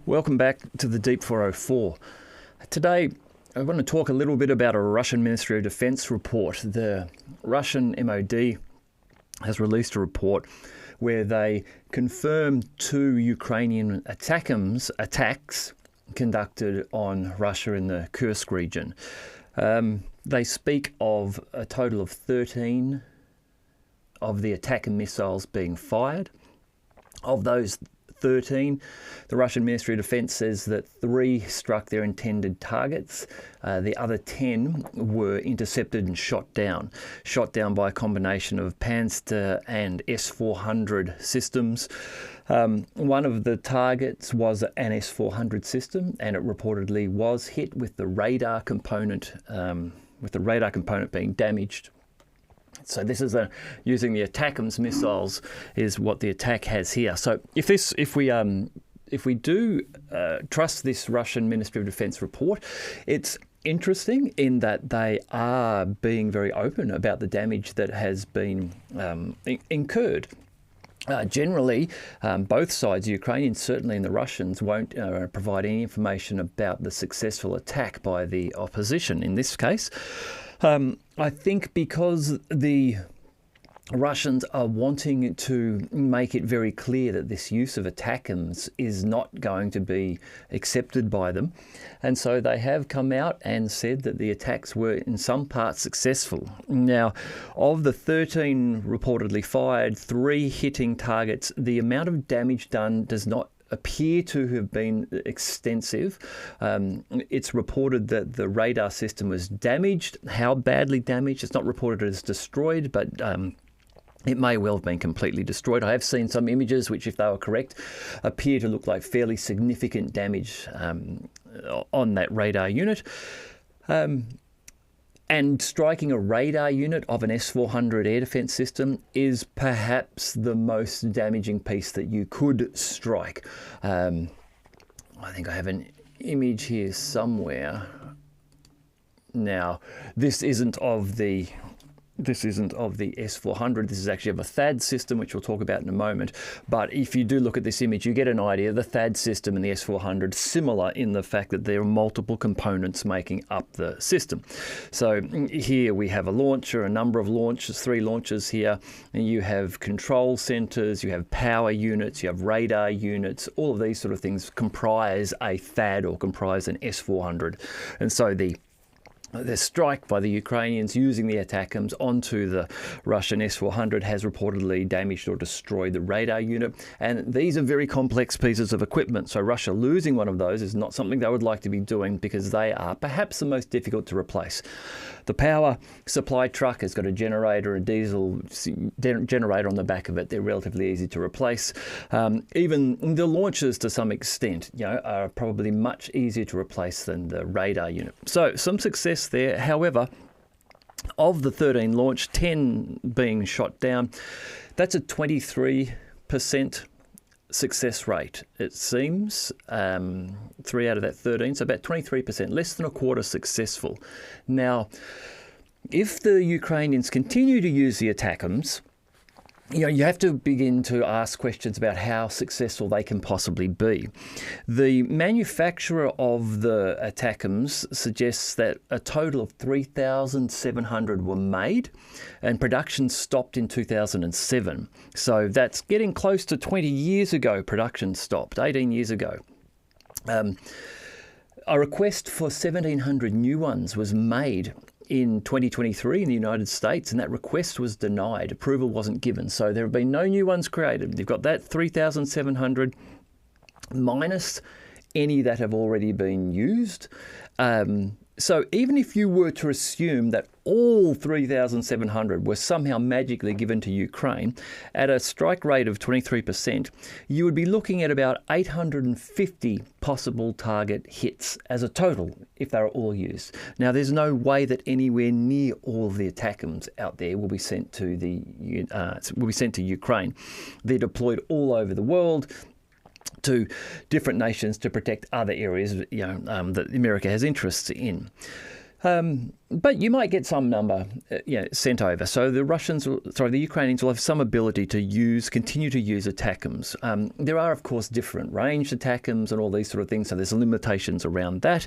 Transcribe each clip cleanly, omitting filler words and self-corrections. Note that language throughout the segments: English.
Welcome back to the Deep 404. Today, I want to talk a little bit about a Russian Ministry of Defense report. The Russian MOD has released a report where they confirm 2 Ukrainian ATACMS attacks conducted on Russia in the Kursk region. They speak of a total of 13 of the ATACMS missiles being fired. Of those 13, the Russian Ministry of Defense says that 3 struck their intended targets. The other 10 were intercepted and shot down by a combination of Pantzir and S-400 systems. One of the targets was an S-400 system, and it reportedly was hit with the radar component, being damaged. So this is using the ATACMS missiles is what the attack has here. So if we do trust this Russian Ministry of Defense report, it's interesting in that they are being very open about the damage that has been incurred. Generally, both sides, the Ukrainians certainly and the Russians, won't provide any information about the successful attack by the opposition in this case. I think because the Russians are wanting to make it very clear that this use of ATACMS is not going to be accepted by them. And so they have come out and said that the attacks were in some parts successful. Now, of the 13 reportedly fired, 3 hitting targets, the amount of damage done does not appear to have been extensive. It's reported that the radar system was damaged. How badly damaged? It's not reported as destroyed, but it may well have been completely destroyed. I have seen some images which, if they were correct, appear to look like fairly significant damage on that radar unit. And striking a radar unit of an S-400 air defense system is perhaps the most damaging piece that you could strike. I think I have an image here somewhere. Now, this isn't of the S-400. This is actually of a THAAD system, which we'll talk about in a moment. But if you do look at this image, you get an idea. The THAAD system and the S-400 similar in the fact that there are multiple components making up the system. So here we have a launcher, a number of launchers, 3 launchers here. And you have control centers, you have power units, you have radar units. All of these sort of things comprise a THAAD or comprise an S-400. And so the strike by the Ukrainians using the ATACMS onto the Russian S-400 has reportedly damaged or destroyed the radar unit. And these are very complex pieces of equipment. So Russia losing one of those is not something they would like to be doing because they are perhaps the most difficult to replace. The power supply truck has got a generator, a diesel generator on the back of it. They're relatively easy to replace. Even the launchers, to some extent, are probably much easier to replace than the radar unit. So some success there. However, of the 13 launched, 10 being shot down, that's a 23% success rate, it seems. 3 out of that 13, so about 23%, less than a quarter successful. Now, if the Ukrainians continue to use the ATACMS, you have to begin to ask questions about how successful they can possibly be. The manufacturer of the ATACMS suggests that a total of 3,700 were made, and production stopped in 2007. So that's getting close to 20 years ago production stopped, 18 years ago. A request for 1,700 new ones was made in 2023 in the United States, and that request was denied. Approval wasn't given. So there have been no new ones created. You've got that 3,700 minus any that have already been used. So even if you were to assume that all 3,700 were somehow magically given to Ukraine at a strike rate of 23%, you would be looking at about 850 possible target hits as a total if they were all used. Now, there's no way that anywhere near all of the ATACMS out there will be sent to Ukraine. They're deployed all over the world to different nations to protect other areas that America has interests in. But you might get some number sent over. So the Ukrainians will have some ability to continue to use ATACMS. There are, of course, different ranged ATACMS and all these sort of things, so there's limitations around that.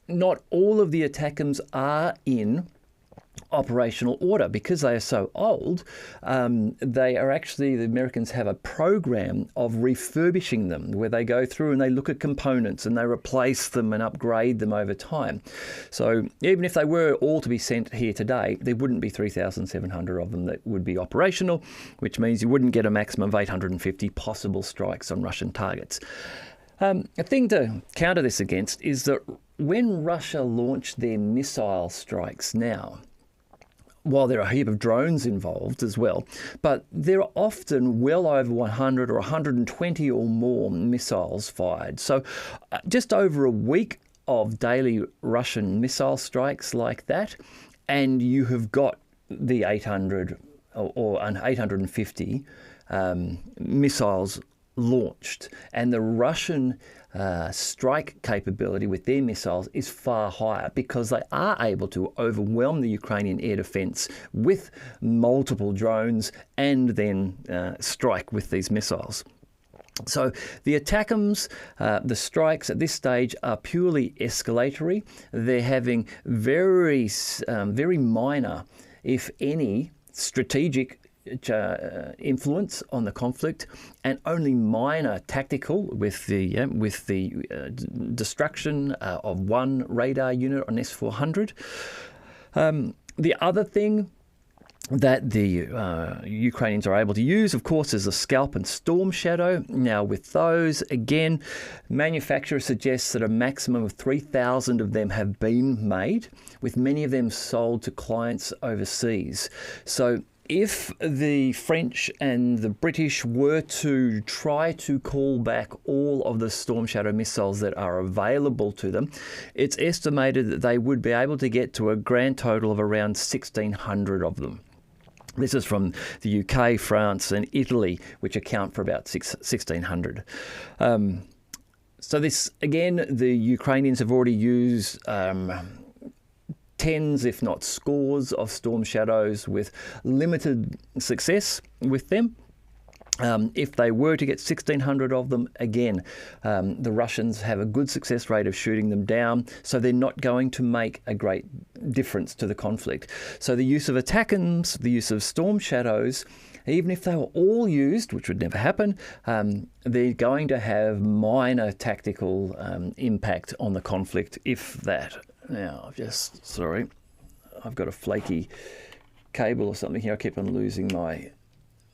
Not all of the ATACMS are in operational order because they are so old. The Americans have a program of refurbishing them where they go through and they look at components and they replace them and upgrade them over time. So even if they were all to be sent here today, there wouldn't be 3,700 of them that would be operational, which means you wouldn't get a maximum of 850 possible strikes on Russian targets. A thing to counter this against is that when Russia launched their missile strikes now, while there are a heap of drones involved as well, but there are often well over 100 or 120 or more missiles fired. So just over a week of daily Russian missile strikes like that, and you have got the 800 or 850 missiles launched, and the Russian strike capability with their missiles is far higher because they are able to overwhelm the Ukrainian air defence with multiple drones and then strike with these missiles. So the ATACMS, the strikes at this stage are purely escalatory. They're having very minor, if any, strategic influence on the conflict, and only minor tactical with the destruction of one radar unit on S-400. The other thing that the Ukrainians are able to use, of course, is the Scalp and Storm Shadow. Now, with those, again, manufacturer suggests that a maximum of 3,000 of them have been made, with many of them sold to clients overseas. So if the French and the British were to try to call back all of the Storm Shadow missiles that are available to them, it's estimated that they would be able to get to a grand total of around 1,600 of them. This is from the UK, France and Italy, which account for about 1,600. So this, again, the Ukrainians have already used tens, if not scores, of Storm Shadows with limited success with them. If they were to get 1,600 of them, again, the Russians have a good success rate of shooting them down, so they're not going to make a great difference to the conflict. So the use of ATACMS, the use of Storm Shadows, even if they were all used, which would never happen, they're going to have minor tactical impact on the conflict, if that. Now, I've got a flaky cable or something here. I keep on losing my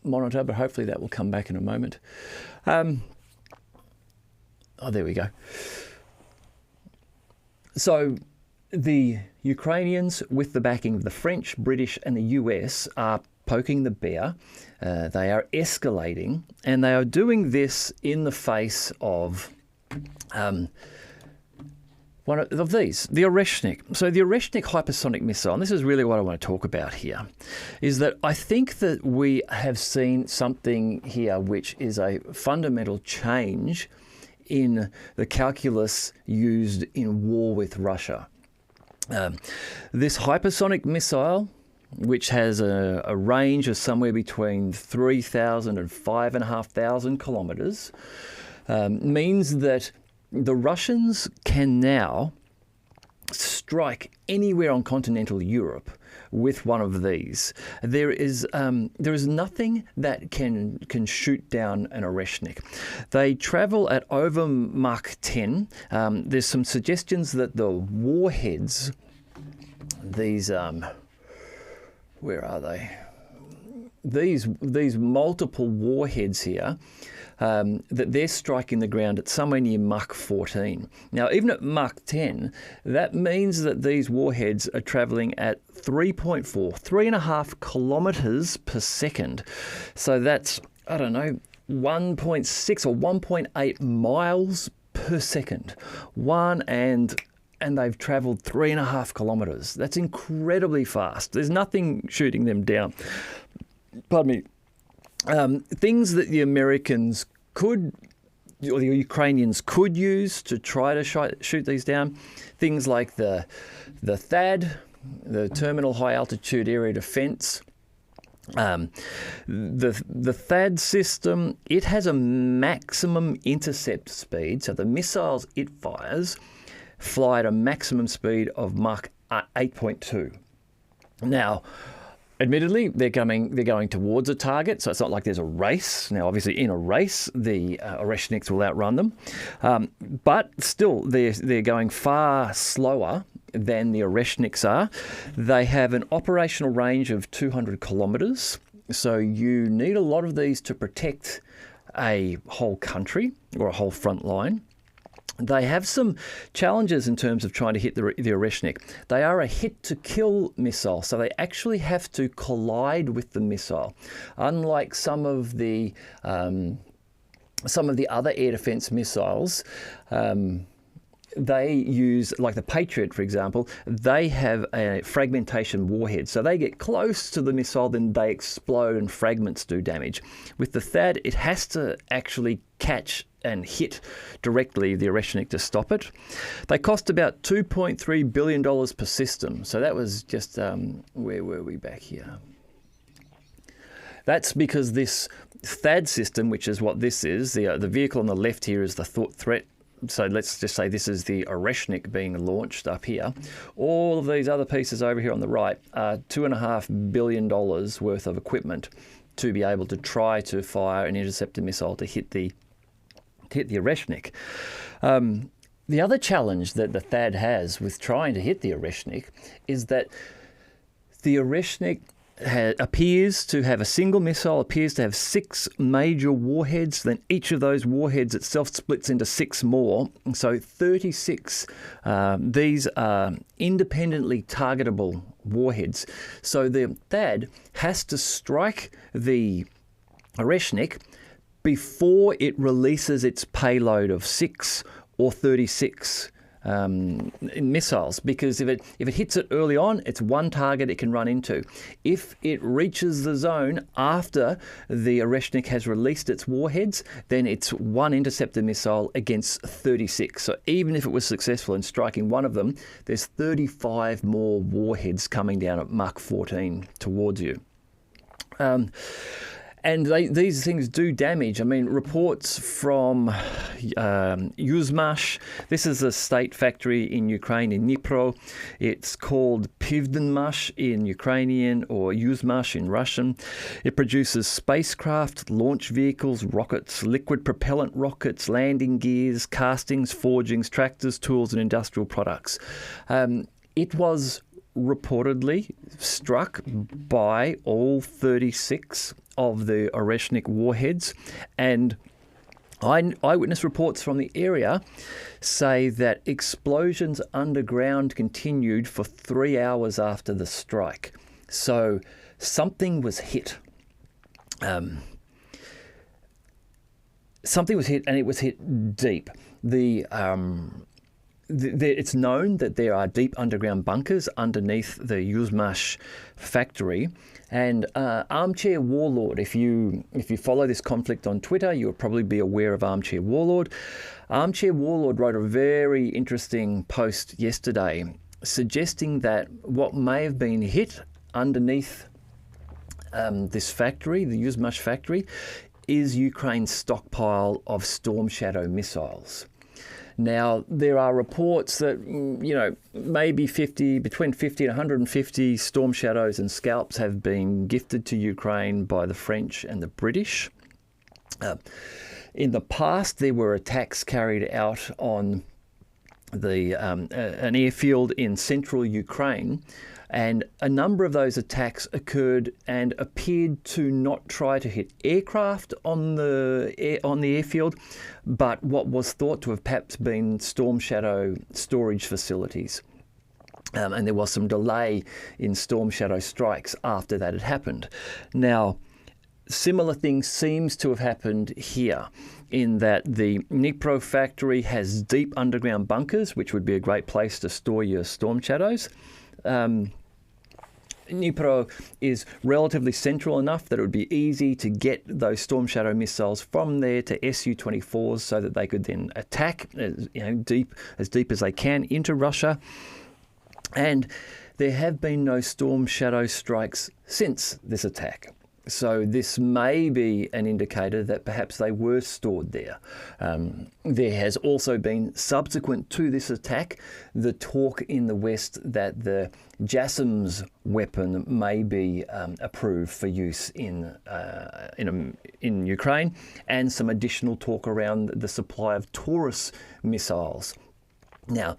monitor, but hopefully that will come back in a moment. There we go. So the Ukrainians, with the backing of the French, British and the US, are poking the bear. They are escalating, and they are doing this in the face of one of these, the Oreshnik. So the Oreshnik hypersonic missile, and this is really what I want to talk about here, is that I think that we have seen something here which is a fundamental change in the calculus used in war with Russia. This hypersonic missile, which has a range of somewhere between 3,000 and 5,500 kilometres, means that the Russians can now strike anywhere on continental Europe with one of these. There is nothing that can shoot down an Oreshnik. They travel at over Mach 10. There's some suggestions that the warheads, these where are they? These multiple warheads here, that they're striking the ground at somewhere near Mach 14. Now, even at Mach 10, that means that these warheads are travelling at 3.5 kilometres per second. So that's, 1.6 or 1.8 miles per second. And they've travelled 3.5 kilometres. That's incredibly fast. There's nothing shooting them down. Pardon me. Things that the Americans could or the Ukrainians could use to try to shoot these down. Things like the THAAD, the Terminal High Altitude Area Defense. The THAAD system, it has a maximum intercept speed, so the missiles it fires fly at a maximum speed of Mach 8.2. Now, admittedly, they're going towards a target, so it's not like there's a race. Now, obviously, in a race, the Oreshniks will outrun them, but still, they're going far slower than the Oreshniks are. They have an operational range of 200 kilometres, so you need a lot of these to protect a whole country or a whole front line. They have some challenges in terms of trying to hit the Oreshnik. They are a hit-to-kill missile, so they actually have to collide with the missile. Unlike some of the other air defence missiles, they use, like the Patriot, for example, they have a fragmentation warhead. So they get close to the missile, then they explode and fragments do damage. With the THAAD, it has to actually catch and hit directly the Oreshnik to stop it. They cost about $2.3 billion per system. So that was just, where were we back here? That's because this THAAD system, which is what this is, the vehicle on the left here is the threat. So let's just say this is the Oreshnik being launched up here. All of these other pieces over here on the right are $2.5 billion worth of equipment to be able to try to fire an interceptor missile to hit the Oreshnik. The other challenge that the THAAD has with trying to hit the Oreshnik is that the Oreshnik appears to have a single missile, appears to have 6 major warheads, then each of those warheads itself splits into 6 more, so 36. These are independently targetable warheads. So the THAAD has to strike the Oreshnik before it releases its payload of 6 or 36 missiles, because if it hits it early on, it's one target it can run into. If it reaches the zone after the Oreshnik has released its warheads, then it's one interceptor missile against 36. So even if it was successful in striking one of them, there's 35 more warheads coming down at Mach 14 towards you. And these things do damage. I mean, reports from Yuzhmash. This is a state factory in Ukraine, in Dnipro. It's called Pivdenmash in Ukrainian or Yuzhmash in Russian. It produces spacecraft, launch vehicles, rockets, liquid propellant rockets, landing gears, castings, forgings, tractors, tools, and industrial products. It was reportedly struck by all 36 of the Oreshnik warheads, and eyewitness reports from the area say that explosions underground continued for 3 hours after the strike. So something was hit. Something was hit, and it was hit deep. It's known that there are deep underground bunkers underneath the Yuzhmash factory. And Armchair Warlord, if you follow this conflict on Twitter, you'll probably be aware of Armchair Warlord. Armchair Warlord wrote a very interesting post yesterday suggesting that what may have been hit underneath this factory, the Yuzhmash factory, is Ukraine's stockpile of Storm Shadow missiles. Now, there are reports that, maybe between 50 and 150 Storm Shadows and Scalps have been gifted to Ukraine by the French and the British. In the past, there were attacks carried out on an airfield in central Ukraine, and a number of those attacks occurred and appeared to not try to hit aircraft on the airfield, but what was thought to have perhaps been Storm Shadow storage facilities. And there was some delay in Storm Shadow strikes after that had happened. Now, similar things seems to have happened here, in that the Dnipro factory has deep underground bunkers, which would be a great place to store your Storm Shadows. Dnipro is relatively central enough that it would be easy to get those Storm Shadow missiles from there to Su-24s so that they could then attack deep as they can into Russia. And there have been no Storm Shadow strikes since this attack. So this may be an indicator that perhaps they were stored there. There has also been, subsequent to this attack, the talk in the West that the JASSMS weapon may be approved for use in Ukraine, and some additional talk around the supply of Taurus missiles. Now,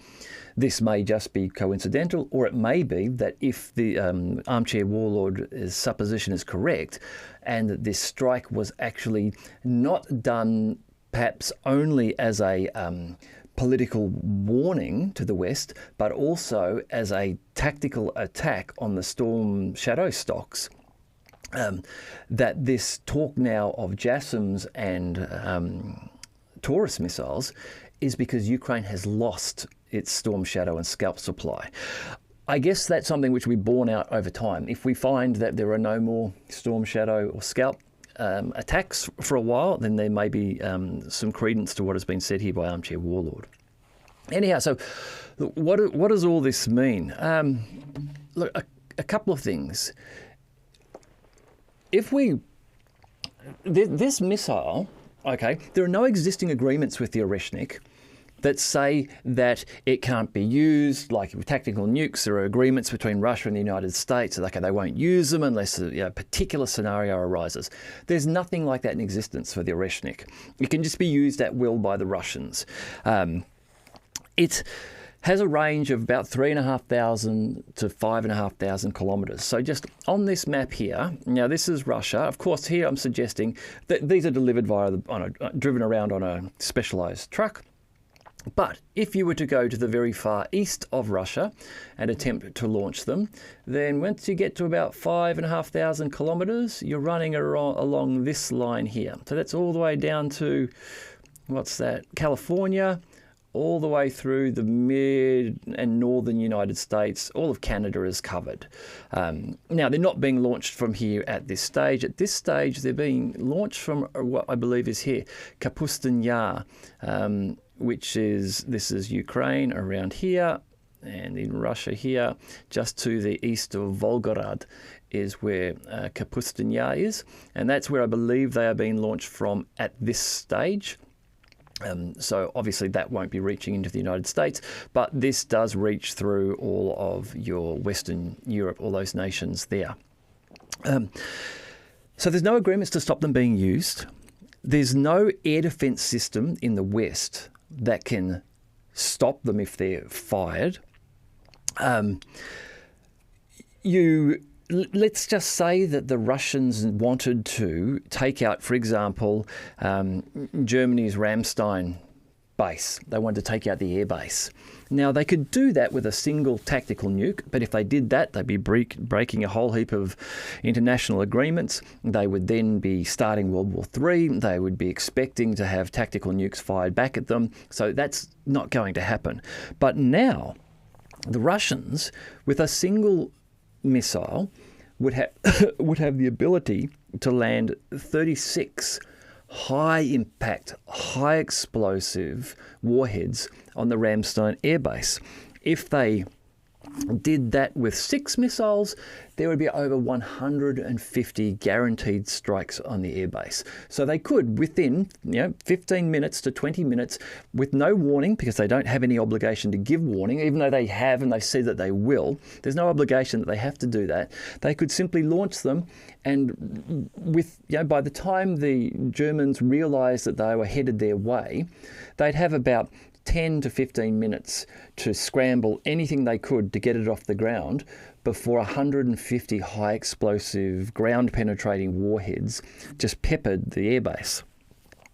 this may just be coincidental, or it may be that if the armchair warlord's supposition is correct, and that this strike was actually not done perhaps only as a political warning to the West, but also as a tactical attack on the Storm Shadow stocks, that this talk now of JASSMS and Taurus missiles is because Ukraine has lost its Storm Shadow and Scalp supply. I guess that's something which will be borne out over time. If we find that there are no more Storm Shadow or Scalp attacks for a while, then there may be some credence to what has been said here by Armchair Warlord. Anyhow, so what does all this mean? Look, a couple of things. If this missile, okay, there are no existing agreements with the Oreshnik that say that it can't be used. Like with tactical nukes, there are agreements between Russia and the United States that they won't use them unless a particular scenario arises. There's nothing like that in existence for the Oreshnik. It can just be used at will by the Russians. It has a range of about 3,500 to 5,500 kilometres. So just on this map here, now this is Russia. Of course, here I'm suggesting that these are delivered driven around on a specialised truck. But if you were to go to the very far east of Russia and attempt to launch them, then once you get to about 5,500 kilometres, you're running along this line here. So that's all the way down to, California, all the way through the mid and northern United States. All of Canada is covered. Now, they're not being launched from here at this stage. At this stage, they're being launched from what I believe is here, Kapustin Yar, this is Ukraine around here, and in Russia here, just to the east of Volgograd is where Kapustin Yar is, and that's where I believe they are being launched from at this stage. So obviously that won't be reaching into the United States, but this does reach through all of your Western Europe, all those nations there. So there's no agreements to stop them being used. There's no air defense system in the West that can stop them if they're fired. Let's just say that the Russians wanted to take out, for example, Germany's Ramstein base. They wanted to take out the air base. Now, they could do that with a single tactical nuke, but if they did that, they'd be breaking a whole heap of international agreements. They would then be starting World War III. They would be expecting to have tactical nukes fired back at them. So that's not going to happen. But now, the Russians, with a single missile, would have the ability to land 36 high-impact, high-explosive warheads on the Ramstein airbase. If they did that with 6 missiles, there would be over 150 guaranteed strikes on the airbase. So they could, within 15 minutes to 20 minutes, with no warning, because they don't have any obligation to give warning, even though they have and they say that they will, there's no obligation that they have to do that. They could simply launch them, and by the time the Germans realised that they were headed their way, they'd have about 10 to 15 minutes to scramble anything they could to get it off the ground before 150 high explosive ground penetrating warheads just peppered the airbase.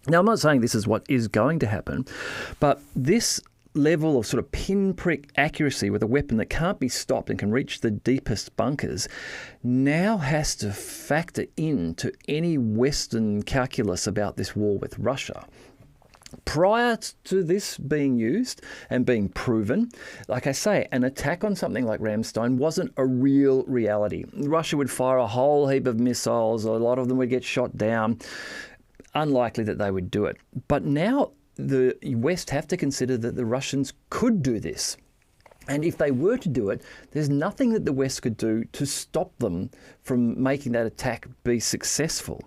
Now, I'm not saying this is what is going to happen, but this level of sort of pinprick accuracy with a weapon that can't be stopped and can reach the deepest bunkers now has to factor into any Western calculus about this war with Russia. Prior to this being used and being proven, like I say, an attack on something like Ramstein wasn't a real reality. Russia would fire a whole heap of missiles, a lot of them would get shot down. Unlikely that they would do it. But now the West have to consider that the Russians could do this. And if they were to do it, there's nothing that the West could do to stop them from making that attack be successful.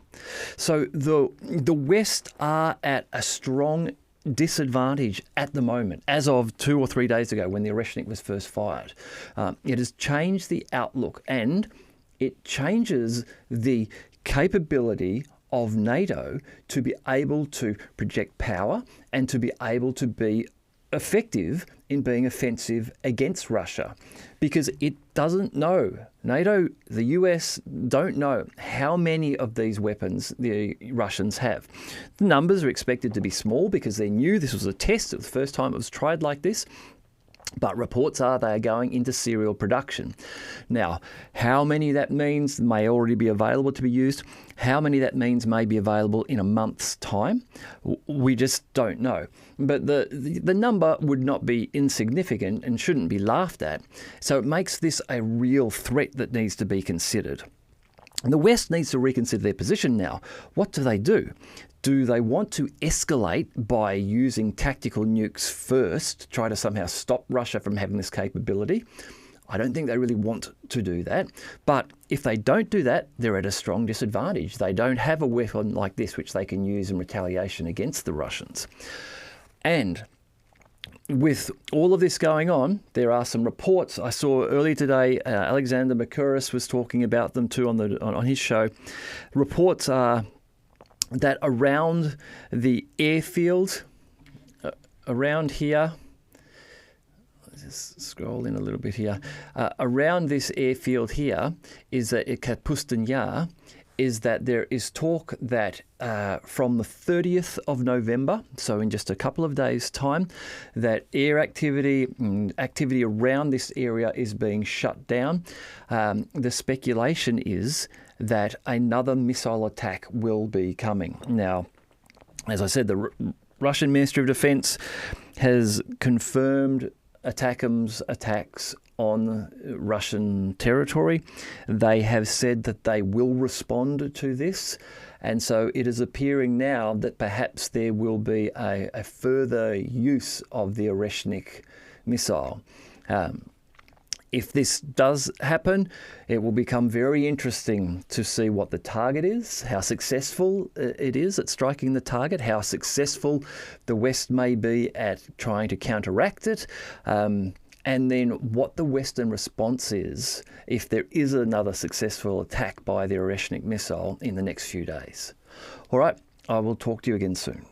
So the West are at a strong disadvantage at the moment, as of 2 or 3 days ago when the Oreshnik was first fired. It has changed the outlook, and it changes the capability of NATO to be able to project power and to be able to be effective in being offensive against Russia, because it doesn't know. NATO, the US, don't know how many of these weapons the Russians have. The numbers are expected to be small because they knew this was a test. It was the first time it was tried like this. But reports are they are going into serial production. Now, how many that means may already be available to be used, how many that means may be available in a month's time, we just don't know. But the number would not be insignificant and shouldn't be laughed at. So it makes this a real threat that needs to be considered. And the West needs to reconsider their position now. What do? Do they want to escalate by using tactical nukes first to try to somehow stop Russia from having this capability? I don't think they really want to do that. But if they don't do that, they're at a strong disadvantage. They don't have a weapon like this which they can use in retaliation against the Russians. And with all of this going on, there are some reports I saw earlier today. Alexander Mercouris was talking about them too on his show. Reports are that around the airfield, around here, let's just scroll in a little bit here, around this airfield here is that at Kapustin Yar, is that there is talk that from the 30th of November, so in just a couple of days' time, that air activity around this area is being shut down. The speculation is that another missile attack will be coming. Now, as I said, the Russian Ministry of Defense has confirmed ATACMS attacks on Russian territory. They have said that they will respond to this. And so it is appearing now that perhaps there will be a further use of the Oreshnik missile. If this does happen, it will become very interesting to see what the target is, how successful it is at striking the target, how successful the West may be at trying to counteract it, and then what the Western response is if there is another successful attack by the Oreshnik missile in the next few days. All right, I will talk to you again soon.